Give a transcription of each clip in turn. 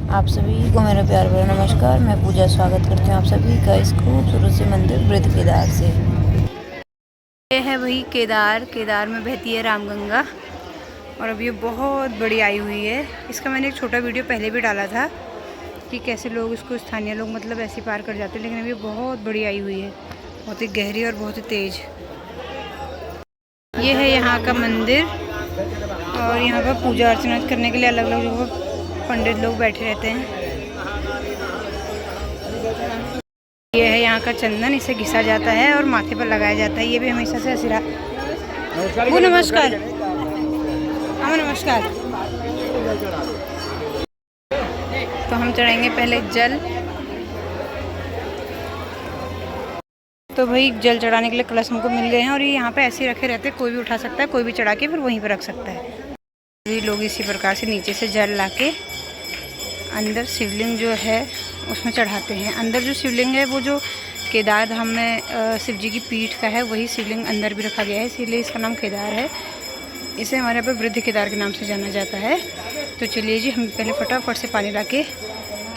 आप सभी को मेरा प्यार भरा नमस्कार। मैं पूजा स्वागत करती हूँ आप सभी का इस खूबसूरत से मंदिर वृद्ध केदार से। ये है वही केदार में बहती है रामगंगा और अब ये बहुत बड़ी आई हुई है। इसका मैंने एक छोटा वीडियो पहले भी डाला था कि कैसे लोग इसको स्थानीय लोग मतलब ऐसे पार कर जाते हैं, लेकिन अब ये बहुत बड़ी आई हुई है, बहुत ही गहरी और बहुत ही तेज। ये है यहाँ का मंदिर और यहाँ पर पूजा अर्चना करने के लिए अलग अलग जगह पंडित लोग बैठे रहते हैं। ये है यहाँ का चंदन, इसे घिसा जाता है और माथे पर लगाया जाता है। ये भी हमेशा से असिरा। वो नमस्कार, हाँ नमस्कार। तो हम चढ़ाएंगे पहले जल। तो भाई जल चढ़ाने के लिए कलश हमको मिल गए हैं और ये यहाँ पे ऐसे रखे रहते हैं, कोई भी उठा सकता है, कोई भी चढ़ा के फिर वहीं पर रख सकता है। ये लोग इसी प्रकार से नीचे से जल लाके अंदर शिवलिंग जो है उसमें चढ़ाते हैं। अंदर जो शिवलिंग है वो जो केदार धाम में शिव जी की पीठ का है, वही शिवलिंग अंदर भी रखा गया है, इसीलिए इसका नाम केदार है। इसे हमारे यहाँ पर वृद्ध केदार के नाम से जाना जाता है। तो चलिए जी, हम पहले फटाफट से पानी ला के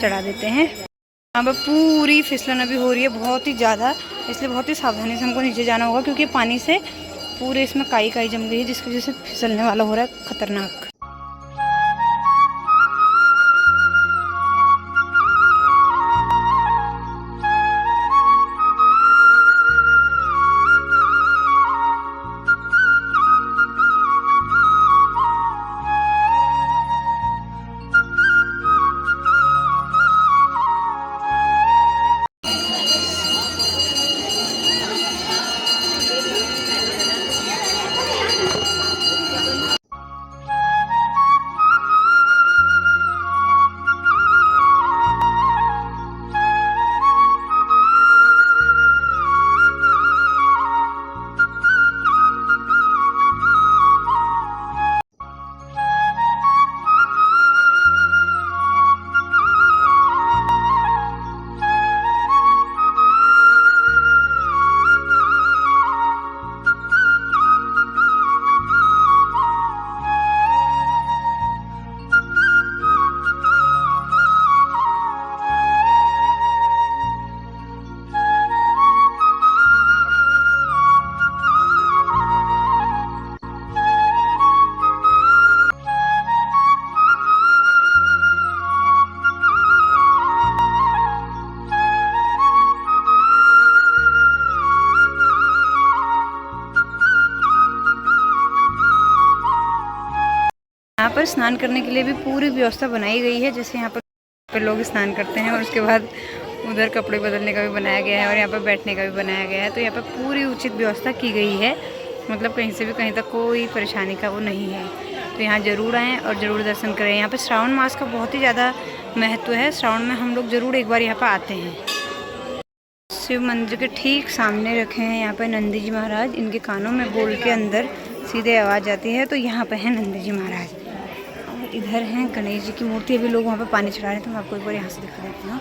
चढ़ा देते हैं। यहाँ पर पूरी फिसलन अभी हो रही है बहुत ही ज़्यादा, इसलिए बहुत ही सावधानी से हमको नीचे जाना होगा, क्योंकि पानी से पूरे इसमें काई जम गई है, जिसकी वजह से फिसलने वाला हो रहा है खतरनाक। यहाँ पर स्नान करने के लिए भी पूरी व्यवस्था बनाई गई है। जैसे यहाँ पर लोग स्नान करते हैं और उसके बाद उधर कपड़े बदलने का भी बनाया गया है और यहाँ पर बैठने का भी बनाया गया है। तो यहाँ पर पूरी उचित व्यवस्था की गई है, मतलब कहीं से भी कहीं तक कोई परेशानी का वो नहीं है। तो यहाँ ज़रूर आएँ और ज़रूर दर्शन करें। यहाँ पर श्रावण मास का बहुत ही ज़्यादा महत्व है। श्रावण में हम लोग ज़रूर एक बार यहाँ पर आते हैं। शिव मंदिर के ठीक सामने रखे हैं यहाँ पर नंदी जी महाराज। इनके कानों में बोल के अंदर सीधे आवाज़ आती है, तो यहाँ पर है नंदी जी महाराज। इधर हैं गणेश जी की मूर्ति। अभी लोग वहाँ पे पानी चढ़ा रहे हैं, तो मैं आपको एक बार यहाँ से दिखा देती हूँ।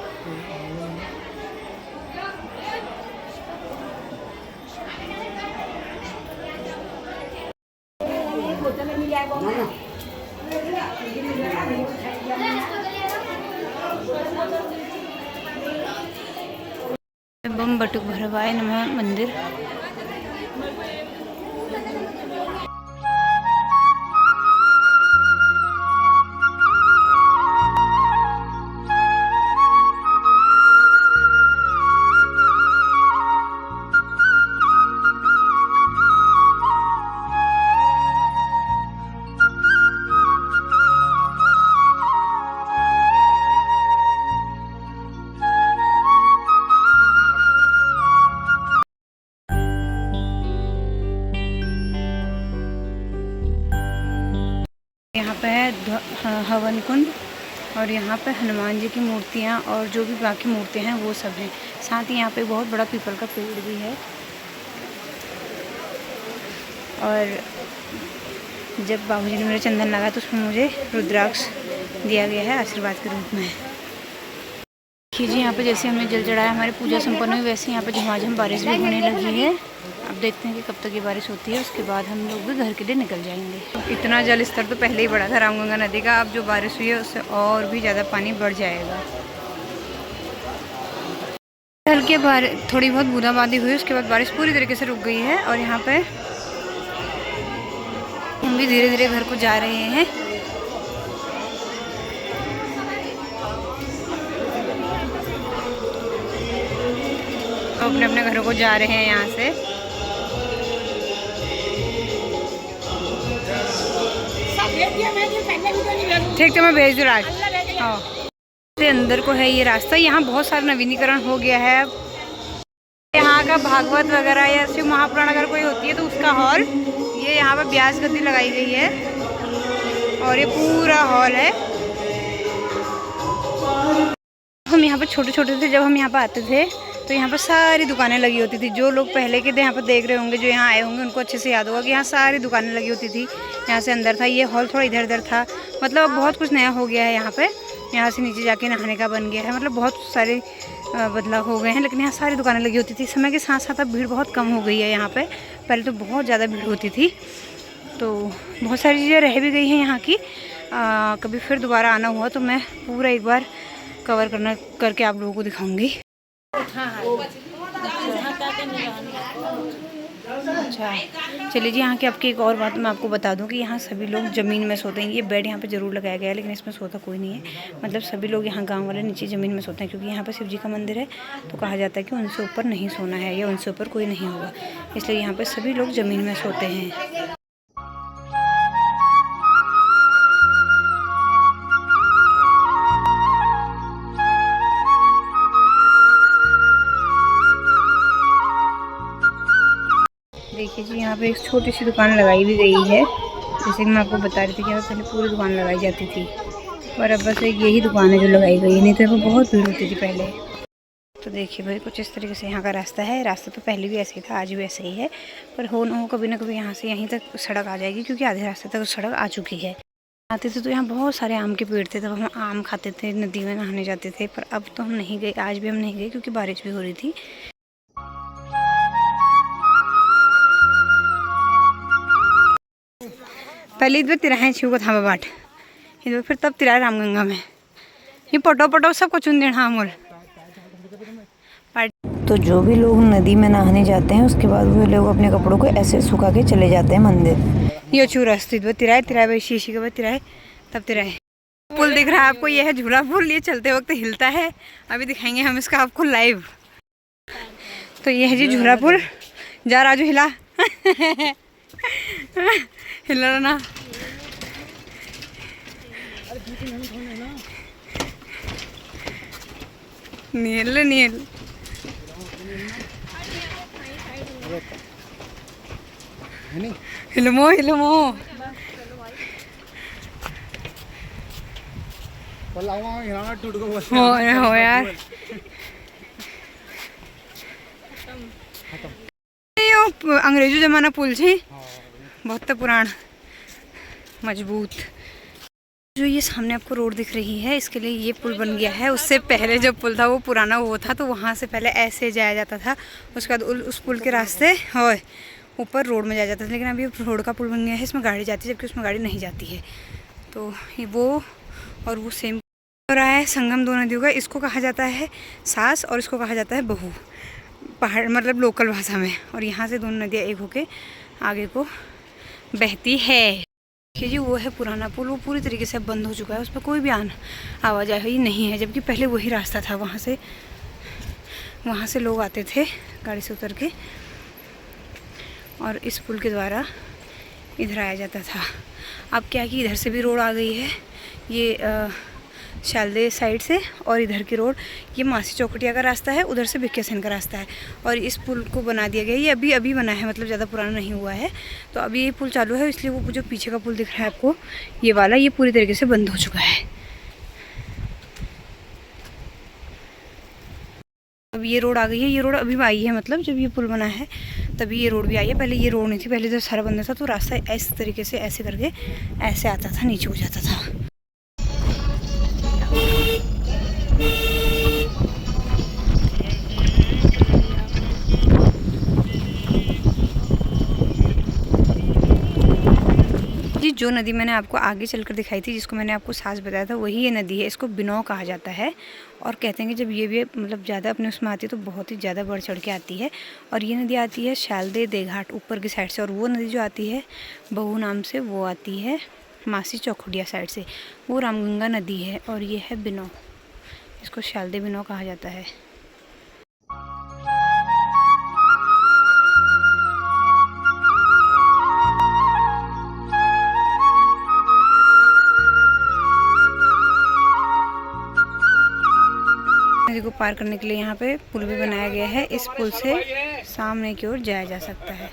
बम बटुक भरवाए नमः मंदिर। यहाँ पे है हवन कुंड और यहाँ पे हनुमान जी की मूर्तियाँ और जो भी बाकी मूर्तियाँ हैं वो सब हैं। साथ ही यहाँ पे बहुत बड़ा पीपल का पेड़ भी है। और जब बाबूजी ने मेरा चंदन लगा तो उसमें मुझे रुद्राक्ष दिया गया है आशीर्वाद के रूप में। देखिए जी, यहाँ पे जैसे हमने जल चढ़ाया, हमारी पूजा संपन्न हुई, वैसे यहाँ पे झमाझम बारिश भी होने लगी है। अब देखते हैं कि कब तक ये बारिश होती है, उसके बाद हम लोग भी घर के लिए निकल जाएंगे। इतना जल स्तर तो पहले ही बढ़ा था रामगंगा नदी का, अब जो बारिश हुई है उससे और भी ज़्यादा पानी बढ़ जाएगा। हल्की थोड़ी बहुत बूंदाबांदी हुई, उसके बाद बारिश पूरी तरीके से रुक गई है और यहाँ पे हम भी धीरे धीरे घर को जा रहे हैं। अपने अपने घरों को जा रहे हैं यहाँ से। ठीक है, मैं भेज दूँ राज। हाँ, अंदर को है ये रास्ता। यहाँ बहुत सारा नवीनीकरण हो गया है। यहाँ का भागवत वगैरह या शिव महापुराण अगर कोई होती है तो उसका हॉल, ये यहाँ पर ब्यास गद्दी लगाई गई है और ये पूरा हॉल है। हम यहाँ पर छोटे छोटे थे, जब हम यहाँ पर आते थे तो यहाँ पर सारी दुकानें लगी होती थी। जो लोग पहले के यहाँ पर देख रहे होंगे, जो यहाँ आए होंगे, उनको अच्छे से याद होगा कि यहाँ सारी दुकानें लगी होती थी। यहाँ से अंदर था, ये हॉल थोड़ा इधर उधर था। मतलब अब बहुत कुछ नया हो गया है यहाँ पे। यहाँ से नीचे जाके नहाने का बन गया है। मतलब बहुत सारे बदलाव हो गए हैं, लेकिन यहाँ सारी दुकानें लगी होती थी। समय के साथ साथ अब भीड़ बहुत कम हो गई है यहाँ पे। पहले तो बहुत ज़्यादा भीड़ होती थी, तो बहुत सारी चीज़ें रह भी गई हैं यहाँ की। कभी फिर दोबारा आना हुआ तो मैं पूरा एक बार कवर करके आप लोगों को दिखाऊंगी। अच्छा, चलिए जी। यहाँ की आपकी एक और बात मैं आपको बता दूं कि यहाँ सभी लोग ज़मीन में सोते हैं। ये बेड यहाँ पे ज़रूर लगाया गया है, लेकिन इसमें सोता कोई नहीं है। मतलब सभी लोग यहाँ गांव वाले नीचे ज़मीन में सोते हैं, क्योंकि यहाँ पर शिव जी का मंदिर है। तो कहा जाता है कि उनसे ऊपर नहीं सोना है या उनसे ऊपर कोई नहीं होगा, इसलिए यहाँ पर सभी लोग ज़मीन में सोते हैं। देखिए जी, यहाँ पे एक छोटी सी दुकान लगाई भी गई है। जैसे कि मैं आपको बता रही थी कि यहाँ पहले पूरी दुकान लगाई जाती थी, और अब बस एक यही दुकान है जो लगाई गई है, नहीं तो यहाँ बहुत भीड़ होती थी पहले। तो देखिए भाई, कुछ इस तरीके से यहाँ का रास्ता है। रास्ता तो पहले भी ऐसे ही था, आज भी ऐसे ही है, पर हो न हो कभी ना कभी यहाँ से यहीं तक सड़क आ जाएगी, क्योंकि आधे रास्ते तक सड़क आ चुकी है। आते थे तो यहाँ बहुत सारे आम के पेड़ थे, तब हम आम खाते थे, नदी में नहाने जाते थे। पर अब तो हम नहीं गए, आज भी हम नहीं गए, क्योंकि बारिश भी हो रही थी। पहले इधर तिराहे छिव को था बाट, इधर फिर तब तिराहे रामगंगा में। ये पटो सब कुछ हाँ मोल। तो जो भी लोग नदी में नहाने जाते हैं, उसके बाद वो लोग अपने कपड़ों को ऐसे सुखा के चले जाते हैं मंदिर। ये चूरस्त इधर तिराहे भाई, शीशी के बाद तिराहे, तब तिराहे। पुल दिख रहा है आपको, ये है झूला पुल। ये चलते वक्त हिलता है, अभी दिखाएंगे हम इसका आपको लाइव। तो ये है जी झूला पुल। जा राजू हिला हिला ना। नील हिलमो हो यार। अंग्रेजों जमाना पुल थी, बहुत पुराना मजबूत। जो ये सामने आपको रोड दिख रही है, इसके लिए ये पुल बन गया है। उससे पहले जो पुल था वो पुराना वो था, तो वहाँ से पहले ऐसे जाया जाता था। उसके बाद उस पुल के रास्ते और ऊपर रोड में जाया जाता था। लेकिन अभी रोड का पुल बन गया है, इसमें गाड़ी जाती है, जबकि उसमें गाड़ी नहीं जाती है। तो ये वो और वो सेम हो रहा है, संगम दो नदियों का। इसको कहा जाता है सास और इसको कहा जाता है बहू, पहाड़ मतलब लोकल भाषा में। और यहाँ से दोनों नदियाँ एक होके आगे को बहती है। देखिए जी, वो है पुराना पुल। वो पूरी तरीके से बंद हो चुका है, उस पर कोई भी आवाजाही नहीं है, जबकि पहले वही रास्ता था। वहाँ से लोग आते थे गाड़ी से उतर के, और इस पुल के द्वारा इधर आया जाता था। अब क्या है कि इधर से भी रोड आ गई है, ये शालदे साइड से, और इधर की रोड ये मासी चौकटिया का रास्ता है, उधर से भिक्या सेन का रास्ता है। और इस पुल को बना दिया गया, ये अभी बना है, मतलब ज़्यादा पुराना नहीं हुआ है। तो अभी ये पुल चालू है, इसलिए वो जो पीछे का पुल दिख रहा है आपको, ये वाला, ये पूरी तरीके से बंद हो चुका है। अब ये रोड आ गई है, ये रोड अभी आई है, मतलब जब ये पुल बना है तभी ये रोड भी आई है। पहले ये रोड नहीं थी, पहले तो सारा बंद था, तो रास्ता इस तरीके से ऐसे करके ऐसे आता था, नीचे हो जाता था। जो नदी मैंने आपको आगे चलकर दिखाई थी, जिसको मैंने आपको सास बताया था, वही ये नदी है। इसको बिनौ कहा जाता है। और कहते हैं कि जब ये भी मतलब ज़्यादा अपने उसमें आती है तो बहुत ही ज़्यादा बढ़ चढ़ के आती है। और ये नदी आती है शैलदे देघाट ऊपर की साइड से, और वो नदी जो आती है बहू नाम से, वो आती है मासी चौखुटिया साइड से, वो रामगंगा नदी है। और ये है बिनौ, इसको शैलदे बिनौ कहा जाता है। नदी को पार करने के लिए यहाँ पे पुल भी बनाया गया है। इस पुल से सामने की ओर जाया जा सकता है।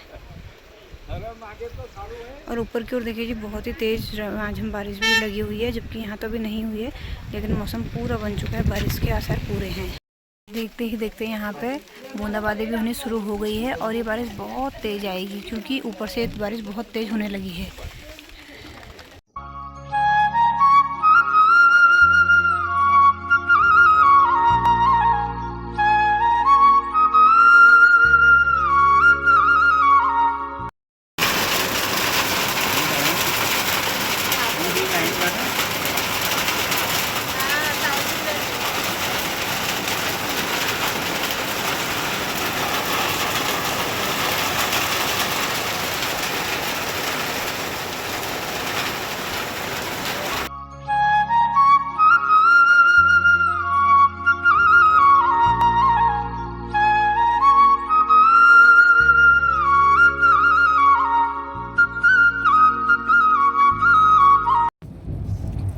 और ऊपर की ओर देखिए जी, बहुत ही तेज़ झमाझम बारिश भी लगी हुई है, जबकि यहाँ तो अभी नहीं हुई है, लेकिन मौसम पूरा बन चुका है, बारिश के आसार पूरे हैं। देखते ही देखते यहाँ पे बूंदाबांदी भी होनी शुरू हो गई है, और ये बारिश बहुत तेज़ आएगी, क्योंकि ऊपर से बारिश बहुत तेज़ होने लगी है।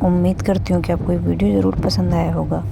उम्मीद करती हूँ कि आपको ये वीडियो ज़रूर पसंद आया होगा।